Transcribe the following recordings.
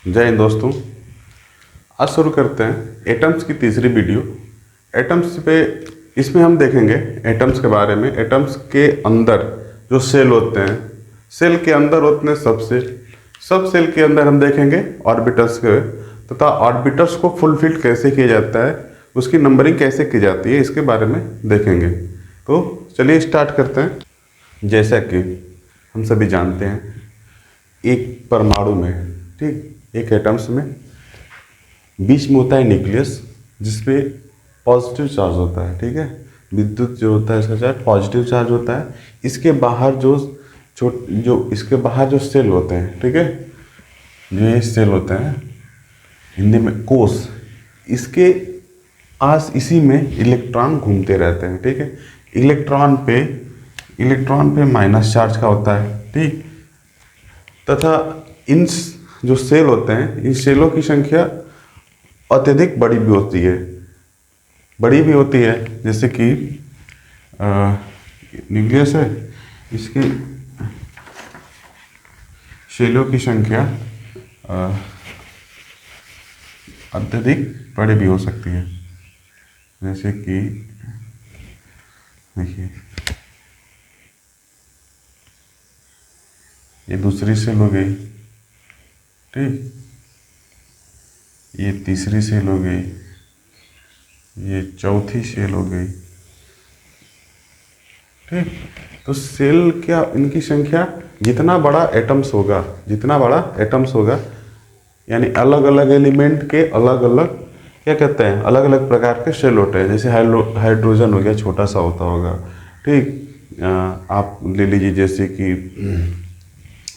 जय हिंद दोस्तों। आज शुरू करते हैं एटम्स की तीसरी वीडियो। एटम्स पे इसमें हम देखेंगे एटम्स के बारे में। एटम्स के अंदर जो सेल होते हैं, सेल के अंदर होते हैं सब सेल के अंदर हम देखेंगे ऑर्बिटल्स के, तथा ऑर्बिटल्स को फुलफिल कैसे किया जाता है, उसकी नंबरिंग कैसे की जाती है, इसके बारे में देखेंगे। तो चलिए स्टार्ट करते हैं। जैसा कि हम सभी जानते हैं, एक परमाणु में, ठीक, एक एटम्स में बीच में होता है न्यूक्लियस, जिसपे पॉजिटिव चार्ज होता है। ठीक है, विद्युत जो होता है इसका चार्ज पॉजिटिव चार्ज होता है। इसके बाहर इसके बाहर जो सेल होते हैं, ठीक है, जो ये सेल होते हैं, हिंदी में कोश, इसके इसी में इलेक्ट्रॉन घूमते रहते हैं। ठीक है, इलेक्ट्रॉन पे माइनस चार्ज का होता है। ठीक, तथा इन जो सेल होते हैं, इन सेलों की संख्या अत्यधिक बड़ी भी होती है। जैसे कि न्यूक्लियस है, इसके सेलों की संख्या अत्यधिक बड़ी भी हो सकती है। जैसे कि देखिए, ये दूसरी सेल हो गई, ठीक, ये तीसरी सेल हो गई, ये चौथी सेल हो गई। ठीक, तो सेल क्या, इनकी संख्या जितना बड़ा एटम्स होगा, यानी अलग अलग एलिमेंट के अलग अलग क्या कहते हैं, अलग अलग प्रकार के सेल होते हैं। जैसे हाइड्रोजन हो गया, छोटा सा होता होगा। ठीक, आप ले लीजिए जैसे कि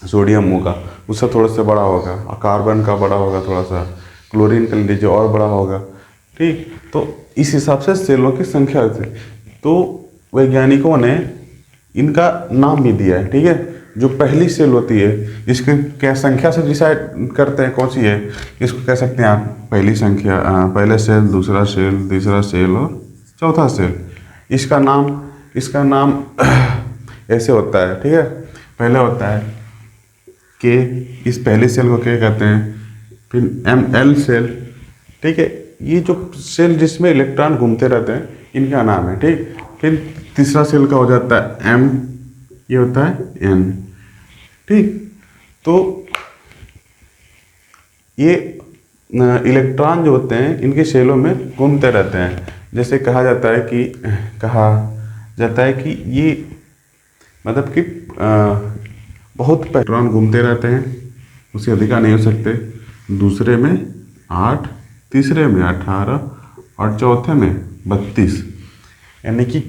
सोडियम होगा, उससे थोड़ा सा बड़ा होगा, और कार्बन का बड़ा होगा थोड़ा सा, क्लोरीन का लीजिए और बड़ा होगा। ठीक, तो इस हिसाब से सेलों की संख्या होती है। तो वैज्ञानिकों ने इनका नाम भी दिया है। ठीक है, जो पहली सेल होती है, इसकी क्या संख्या से डिसाइड करते हैं कौन सी है, इसको कह सकते हैं आप पहली संख्या, पहले सेल, दूसरा सेल, तीसरा सेल और चौथा सेल। इसका नाम ऐसे होता है। ठीक है, पहले होता है के, इस पहले सेल को क्या कहते हैं, फिर एल सेल। ठीक है, ये जो सेल जिसमें इलेक्ट्रॉन घूमते रहते हैं, इनका नाम है। ठीक, फिर तीसरा सेल का हो जाता है एम, ये होता है एन। ठीक, तो ये इलेक्ट्रॉन जो होते हैं इनके सेलों में घूमते रहते हैं। जैसे कहा जाता है कि ये मतलब कि बहुत इलेक्ट्रॉन घूमते रहते हैं, उससे अधिक नहीं हो सकते। दूसरे में 8, तीसरे में 18 और चौथे में 32। यानी कि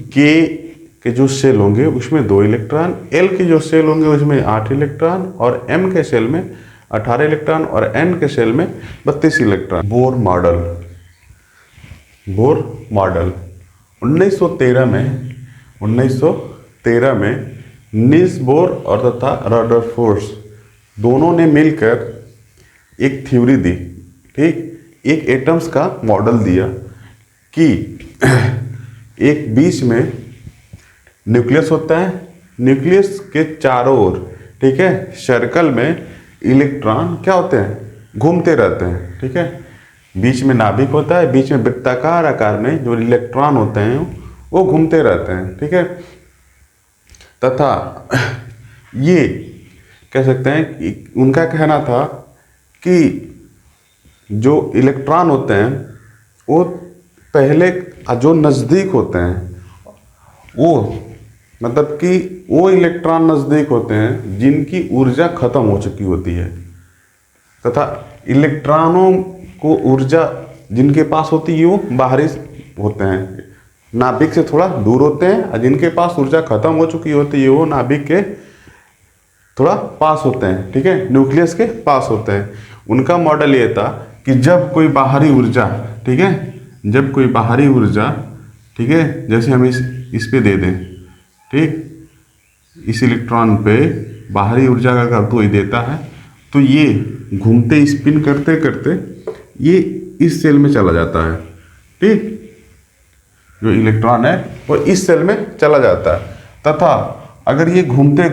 के जो सेल होंगे उसमें 2 इलेक्ट्रॉन, एल के जो सेल होंगे उसमें 8 इलेक्ट्रॉन, और एम के सेल में 18 इलेक्ट्रॉन, और एन के सेल में 32 इलेक्ट्रॉन। बोर मॉडल 1913 में नील्स बोर और तथा रदरफोर्ड दोनों ने मिलकर एक थ्योरी दी। ठीक, एक एटम्स का मॉडल दिया कि एक बीच में न्यूक्लियस होता है, न्यूक्लियस के चारों ओर, ठीक है, सर्कल में इलेक्ट्रॉन क्या होते हैं, घूमते रहते हैं। ठीक है, बीच में नाभिक होता है, बीच में वृत्ताकार आकार में जो इलेक्ट्रॉन होते हैं वो घूमते रहते हैं। ठीक है, तथा ये कह सकते हैं कि उनका कहना था कि जो इलेक्ट्रॉन होते हैं वो पहले जो नज़दीक होते हैं, वो मतलब कि वो इलेक्ट्रॉन नज़दीक होते हैं जिनकी ऊर्जा खत्म हो चुकी होती है, तथा इलेक्ट्रॉनों को ऊर्जा जिनके पास होती है वो बाहरी होते हैं, नाभिक से थोड़ा दूर होते हैं, और जिनके पास ऊर्जा खत्म हो चुकी होती है वो नाभिक के थोड़ा पास होते हैं। ठीक है, न्यूक्लियस के पास होते हैं। उनका मॉडल ये था कि जब कोई बाहरी ऊर्जा, ठीक है, जैसे हम इस पे दे दें, ठीक, इस इलेक्ट्रॉन पे बाहरी ऊर्जा का कोई देता है, तो ये घूमते स्पिन करते करते ये इस सेल में चला जाता है। ठीक, जो इलेक्ट्रॉन है वो इस सेल में चला जाता है, तथा अगर ये घूमते,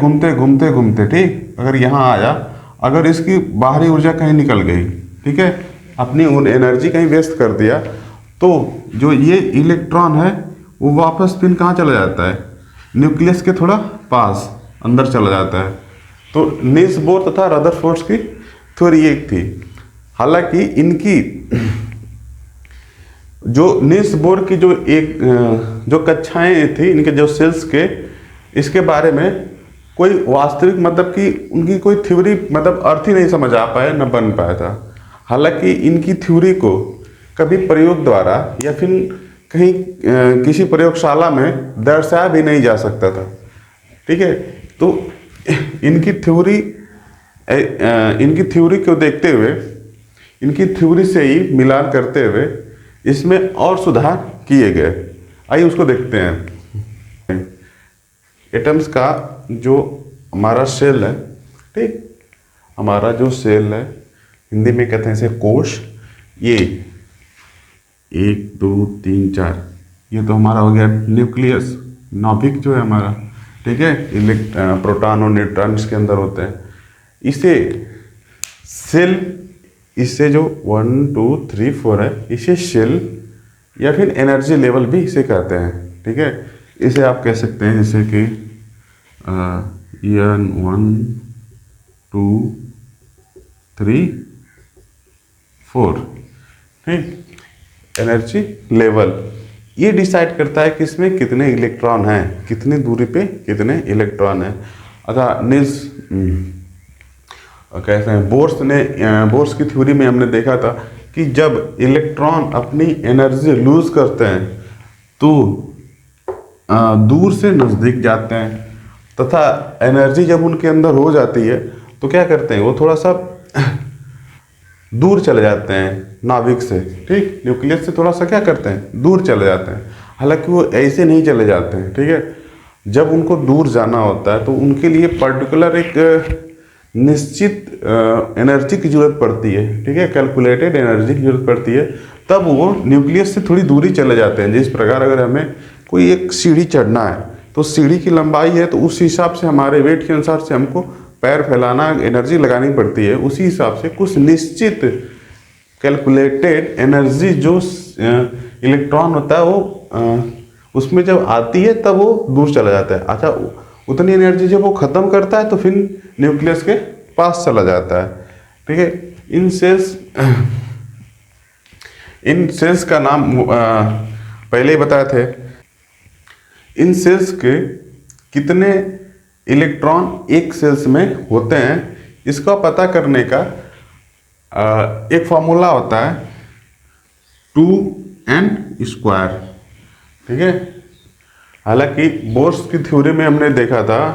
ठीक, अगर यहाँ आया अगर इसकी बाहरी ऊर्जा कहीं निकल गई, ठीक है, अपनी एनर्जी कहीं वेस्ट कर दिया, तो जो ये इलेक्ट्रॉन है वो वापस फिर कहाँ चला जाता है, न्यूक्लियस के थोड़ा पास अंदर चला जाता है। तो नील्स बोर तथा रदरफोर्ड की थ्योरी एक थी। हालांकि इनकी जो नील्स बोर की जो कक्षाएं थी, इनके जो सेल्स के, इसके बारे में कोई वास्तविक मतलब कि उनकी कोई थ्योरी मतलब अर्थ ही नहीं समझ आ पाया, न बन पाया था। हालांकि इनकी थ्योरी को कभी प्रयोग द्वारा या फिर कहीं किसी प्रयोगशाला में दर्शाया भी नहीं जा सकता था, ठीक है। तो इनकी थ्योरी को देखते हुए, इनकी थ्योरी से ही मिलान करते हुए इसमें और सुधार किए गए। आइए उसको देखते हैं। एटम्स का जो हमारा सेल है, ठीक, हमारा जो सेल है हिंदी में कहते हैं इसे कोश। ये 1 2 3 4, ये तो हमारा हो गया न्यूक्लियस, नाभिक जो है हमारा, ठीक है। प्रोटॉन और न्यूट्रॉन इसके अंदर होते हैं। इसे सेल, इससे जो 1 2 3 4 है, इसे सेल या फिर एनर्जी लेवल भी इसे कहते हैं, ठीक है। इसे आप कह सकते हैं जैसे कि N 1 2 3 4, ठीक। एनर्जी लेवल ये डिसाइड करता है कि इसमें कितने इलेक्ट्रॉन हैं, कितनी दूरी पे कितने इलेक्ट्रॉन हैं। अतः नील्स कहते हैं बोर्स की थ्योरी में हमने देखा था कि जब इलेक्ट्रॉन अपनी एनर्जी लूज करते हैं तो दूर से नज़दीक जाते हैं, तथा एनर्जी जब उनके अंदर हो जाती है तो क्या करते हैं, वो थोड़ा सा दूर चले जाते हैं नाभिक से, ठीक, न्यूक्लियस से थोड़ा सा क्या करते हैं, दूर चले जाते हैं। हालांकि वो ऐसे नहीं चले जाते हैं, ठीक है। जब उनको दूर जाना होता है तो उनके लिए पर्टिकुलर एक निश्चित एनर्जी की जरूरत पड़ती है, ठीक है, कैलकुलेटेड एनर्जी की जरूरत पड़ती है, तब वो न्यूक्लियस से थोड़ी दूरी चले जाते हैं। जिस प्रकार अगर हमें कोई एक सीढ़ी चढ़ना है तो सीढ़ी की लंबाई है, तो उस हिसाब से हमारे वेट के अनुसार से हमको पैर फैलाना, एनर्जी लगानी पड़ती है। उसी हिसाब से कुछ निश्चित कैलकुलेटेड एनर्जी जो इलेक्ट्रॉन होता है वो उसमें जब आती है तब वो दूर चला जाता है। अच्छा, उतनी एनर्जी जब वो ख़त्म करता है तो फिर न्यूक्लियस के पास चला जाता है, ठीक है। इन सेल्स का नाम पहले ही बताए थे। इन सेल्स के कितने इलेक्ट्रॉन एक सेल्स में होते हैं, इसका पता करने का एक फॉर्मूला होता है 2n², ठीक है। हालांकि बोर्स की थ्योरी में हमने देखा था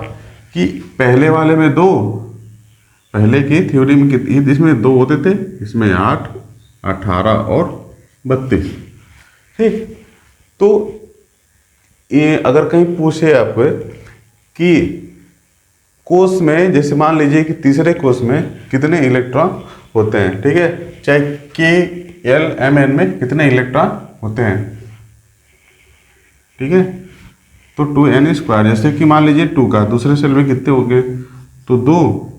कि पहले वाले में 2, पहले की थ्योरी में इसमें 2 होते थे, इसमें 8, 18 और 32, ठीक। तो ये अगर कहीं पूछे आप कि कोष में, जैसे मान लीजिए कि तीसरे कोष में कितने इलेक्ट्रॉन होते हैं, ठीक है, चाहे K/L/Mn में कितने इलेक्ट्रॉन होते हैं, ठीक है। तो 2n², जैसे कि मान लीजिए 2 का दूसरे सेल में कितने हो गए, तो 2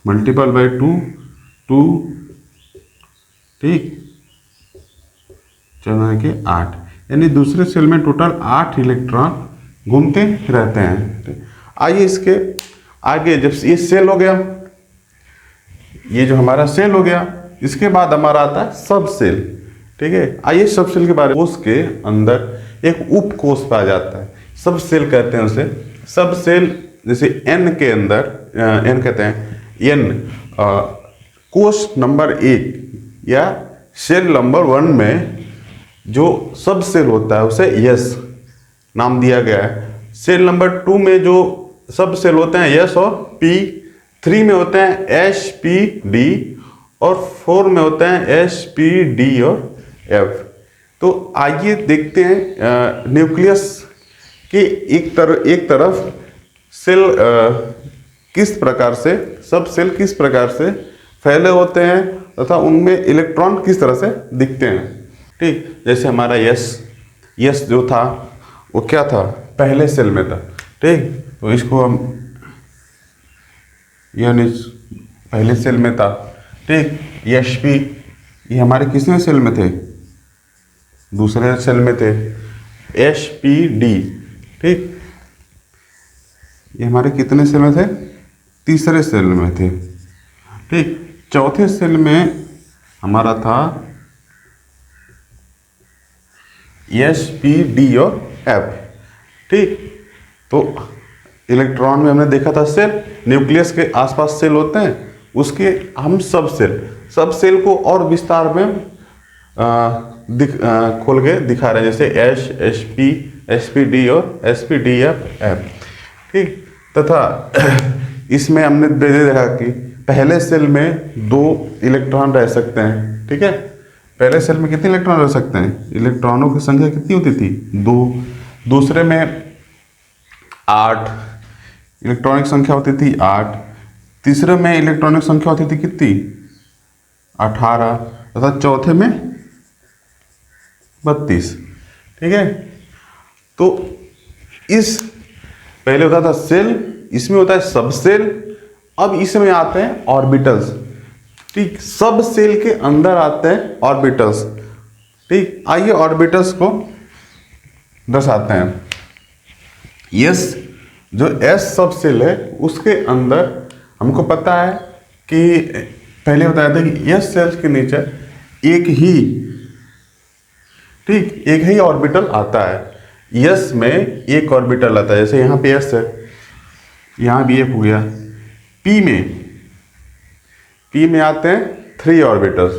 × 2, ठीक, 4 के 8, यानी दूसरे सेल में टोटल 8 इलेक्ट्रॉन घूमते रहते हैं। आइए इसके आगे, जब ये सेल हो गया, ये जो हमारा सेल हो गया, इसके बाद हमारा आता है सब सेल, ठीक है। आइए सब सेल के बारे में। कोष के अंदर एक उप कोष पाया जाता है, सब सेल कहते हैं उसे। सब सेल जैसे n के अंदर, n कहते हैं n, कोष नंबर 1 या सेल नंबर 1 में जो सब सेल होता है उसे S नाम दिया गया है। सेल नंबर 2 में जो सब सेल होते हैं S और P, 3 में होते हैं H P D और 4 में होते हैं S P D और F। तो आइए देखते हैं न्यूक्लियस के एक तरफ सेल किस प्रकार से, सब सेल किस प्रकार से फैले होते हैं तथा उनमें इलेक्ट्रॉन किस तरह से दिखते हैं, ठीक। जैसे हमारा यस जो था वो क्या था, पहले सेल में था, ठीक। तो इसको हम यानी पहले सेल में था, ठीक। Sp ये हमारे किसने सेल में थे, दूसरे सेल में थे। Spd, ठीक, ये हमारे कितने सेल में थे, तीसरे सेल में थे, ठीक। चौथे सेल में हमारा था Spd और F, ठीक। तो इलेक्ट्रॉन में हमने देखा था सेल, न्यूक्लियस के आसपास सेल होते हैं, उसके हम सब सेल को और विस्तार में खोल के दिखा रहे हैं, जैसे Sp, Spd और Spdf, ठीक। तथा इसमें हमने देखा कि पहले सेल में 2 इलेक्ट्रॉन रह सकते हैं, ठीक है। पहले सेल में कितने इलेक्ट्रॉन रह सकते हैं, इलेक्ट्रॉनों की संख्या कितनी होती थी, 2। दूसरे में 8 इलेक्ट्रॉनिक संख्या होती थी, 8। तीसरे में इलेक्ट्रॉनिक संख्या होती थी कितनी, 18, तथा चौथे में 32, ठीक है। तो इस पहले होता था सेल, इसमें होता है सब सेल, अब इसमें आते हैं ऑर्बिटल्स, ठीक। सब सेल के अंदर आते हैं ऑर्बिटल्स, ठीक। आइए ऑर्बिटल्स को दर्शाते हैं। यस, जो एस सब सेल है उसके अंदर हमको पता है कि पहले बताया था कि एस सेल्स के नीचे एक ही ऑर्बिटल आता है। यस में एक ऑर्बिटल आता है, जैसे यहाँ पे एस है, यहाँ भी एक हो गया। पी में आते हैं 3 ऑर्बिटल्स,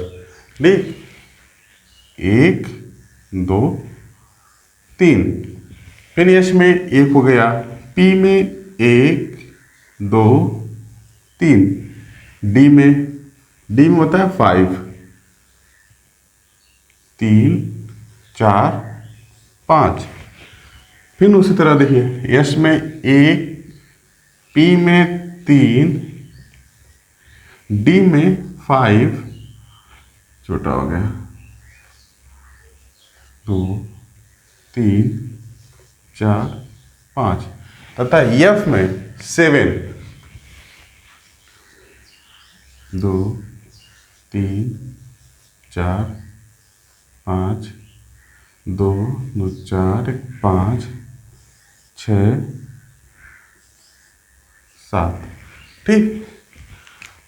ठीक, 1 2 3। फिर एस में एक हो गया, पी में 1 2 3, डी में होता है 5 3 4 5। फिर उसी तरह देखिए, एस में 1, पी में 3, डी में 5, छोटा हो गया, 2 3 4 5, तथा एफ में 7, 2 3 4 5, 2 2 4 5 6 7, ठीक।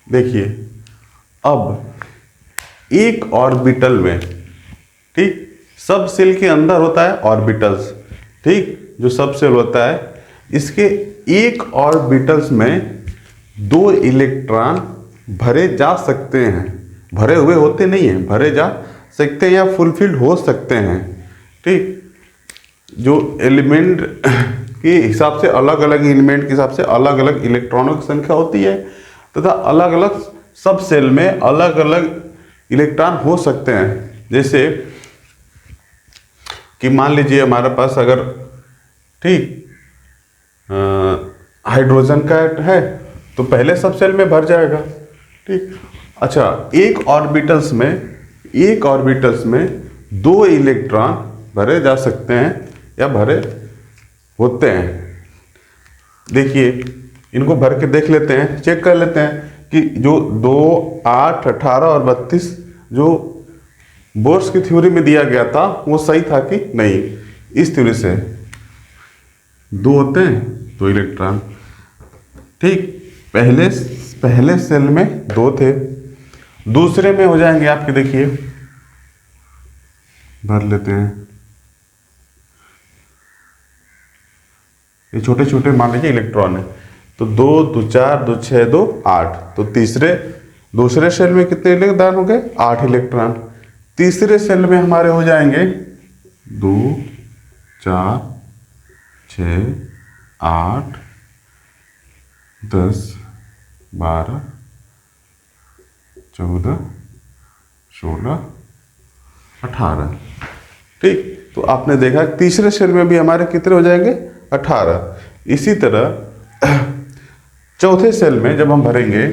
देखिए अब एक ऑर्बिटल में, ठीक, सब सेल के अंदर होता है ऑर्बिटल्स, ठीक, जो सब सेल होता है, इसके एक ऑर्बिटल्स में 2 इलेक्ट्रॉन भरे जा सकते हैं, भरे हुए होते नहीं हैं, भरे जा सकते हैं या फुलफिल्ड हो सकते हैं, ठीक। जो एलिमेंट के हिसाब से, अलग अलग एलिमेंट के हिसाब से अलग अलग इलेक्ट्रॉनों की संख्या होती है, तथा अलग अलग सब सेल में अलग अलग इलेक्ट्रॉन हो सकते हैं। जैसे कि मान लीजिए हमारे पास अगर, ठीक, हाइड्रोजन का है तो पहले सब सेल में भर जाएगा, ठीक। अच्छा, एक ऑर्बिटल्स में 2 इलेक्ट्रॉन भरे जा सकते हैं या भरे होते हैं। देखिए इनको भर के देख लेते हैं, चेक कर लेते हैं कि जो 2 8 18 और 32 जो बोर्स की थ्योरी में दिया गया था वो सही था कि नहीं। इस थ्योरी से 2 होते हैं 2 इलेक्ट्रॉन, ठीक। पहले सेल में 2 थे, दूसरे में हो जाएंगे आपके, देखिए भर लेते हैं, ये छोटे छोटे मान लीजिए इलेक्ट्रॉन है, तो 2 2 4 2 6 2 8, तो दूसरे सेल में कितने इलेक्ट्रॉन हो गए, 8 इलेक्ट्रॉन। तीसरे सेल में हमारे हो जाएंगे 2 4 6 8 10 12 14 16 18, ठीक। तो आपने देखा तीसरे सेल में भी हमारे कितने हो जाएंगे, 18। इसी तरह चौथे सेल में जब हम भरेंगे,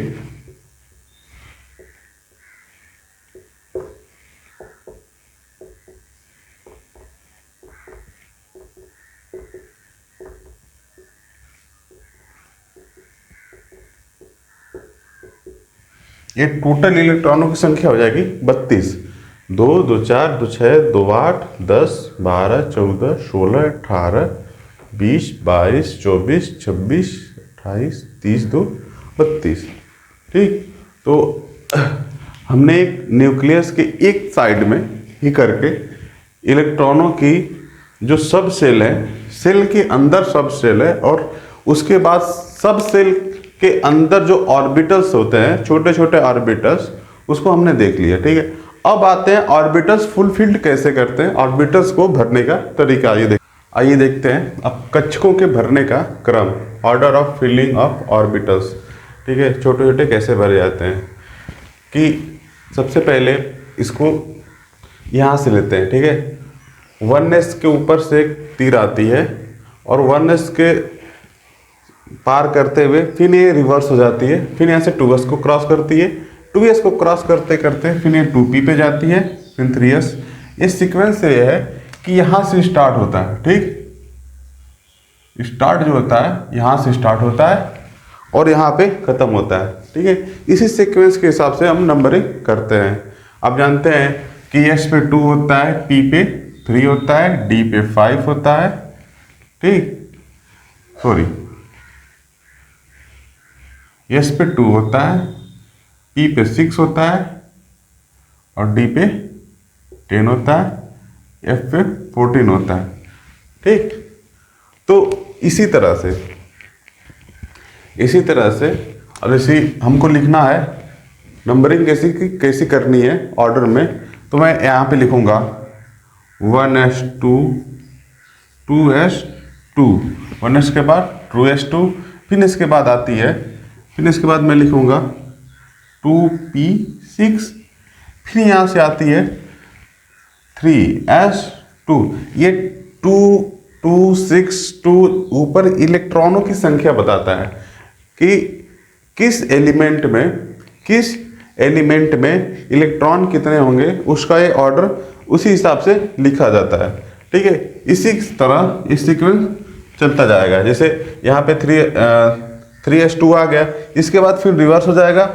ये टोटल इलेक्ट्रॉनों की संख्या हो जाएगी 32। 2 2 4 2 6 2 8 10 12 14 16 18 20 22 24 26 28 30 2 32। ठीक, तो हमने एक न्यूक्लियस के एक साइड में ही करके इलेक्ट्रॉनों की जो सब सेल है, सेल के अंदर सब सेल है, और उसके बाद सब सेल के अंदर जो ऑर्बिटल्स होते हैं, छोटे छोटे ऑर्बिटल्स, उसको हमने देख लिया। ठीक है, अब आते हैं ऑर्बिटल्स फुलफिल्ड कैसे करते हैं, ऑर्बिटल्स को भरने का तरीका। आइए देखते हैं अब कक्षकों के भरने का क्रम, order of filling of orbitals. ठीक है, छोटे छोटे कैसे भरे जाते हैं कि सबसे पहले इसको यहाँ से लेते हैं। ठीक है, 1s के ऊपर से एक तीर आती है और 1s के पार करते हुए फिर ये रिवर्स हो जाती है, फिर यहाँ से 2s को क्रॉस करती है, 2s को क्रॉस करते करते फिर ये 2p पे जाती है, फिर 3s। ये सीक्वेंस ये है कि यहाँ से स्टार्ट होता है। ठीक, स्टार्ट जो होता है यहाँ से स्टार्ट होता है और यहाँ पे खत्म होता है। ठीक है, इसी सीक्वेंस के हिसाब से हम नंबरिंग करते हैं। आप जानते हैं कि s पे 2 होता है, p पे 3 होता है, d पे 5 होता है। ठीक, सॉरी, s पे 2 होता है, p पे 6 होता है और d पे 10 होता है, f पे 14 होता है। ठीक, तो इसी तरह से और इसी हमको लिखना है नंबरिंग कैसी करनी है ऑर्डर में। तो मैं यहाँ पे लिखूँगा 1s2 2s2, 1s के बाद 2s2, फिर इसके बाद आती है, फिर इसके बाद मैं लिखूँगा 2p6, फिर यहाँ से आती है 3s2। ये 2 2 6 2 ऊपर इलेक्ट्रॉनों की संख्या बताता है कि किस एलिमेंट में इलेक्ट्रॉन कितने होंगे, उसका ये ऑर्डर उसी हिसाब से लिखा जाता है। ठीक है, इसी तरह इस सीक्वेंस चलता जाएगा। जैसे यहाँ पे 3s2 आ गया, इसके बाद फिर रिवर्स हो जाएगा,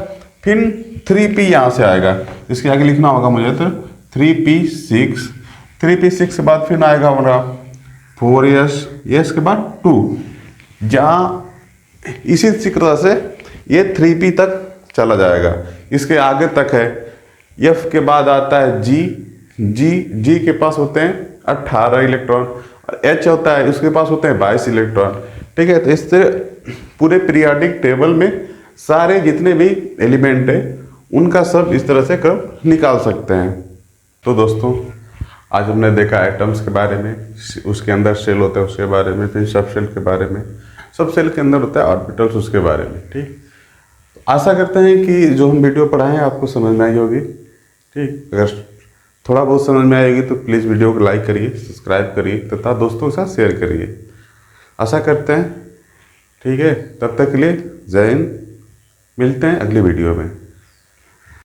फिर 3p यहाँ से आएगा, इसके आगे लिखना होगा मुझे, तो 3p6, 3p6 के बाद फिर आएगा हमारा 4s, s के बाद 2, जहाँ इसी तरह से ये 3p तक चला जाएगा। इसके आगे तक है, f के बाद आता है g के पास होते हैं 18 इलेक्ट्रॉन, और h होता है, उसके पास होते हैं 22 इलेक्ट्रॉन। ठीक है, तो इससे पूरे पीरियोडिक टेबल में सारे जितने भी एलिमेंट है उनका सब इस तरह से क्रम निकाल सकते हैं। तो दोस्तों, आज हमने देखा एटम्स के बारे में, उसके अंदर सेल होता है उसके बारे में, फिर सब सेल के बारे में, सब सेल के अंदर होता है ऑर्बिटल्स उसके बारे में। ठीक, आशा करते हैं कि जो हम वीडियो पढ़ाए हैं आपको समझ में आई होगी। ठीक, अगर थोड़ा बहुत समझ में आएगी तो प्लीज़ वीडियो को लाइक करिए, सब्सक्राइब करिए तथा दोस्तों के साथ शेयर करिए। आशा करते हैं। ठीक है, तब तक के लिए जय हिंद, मिलते हैं अगली वीडियो में।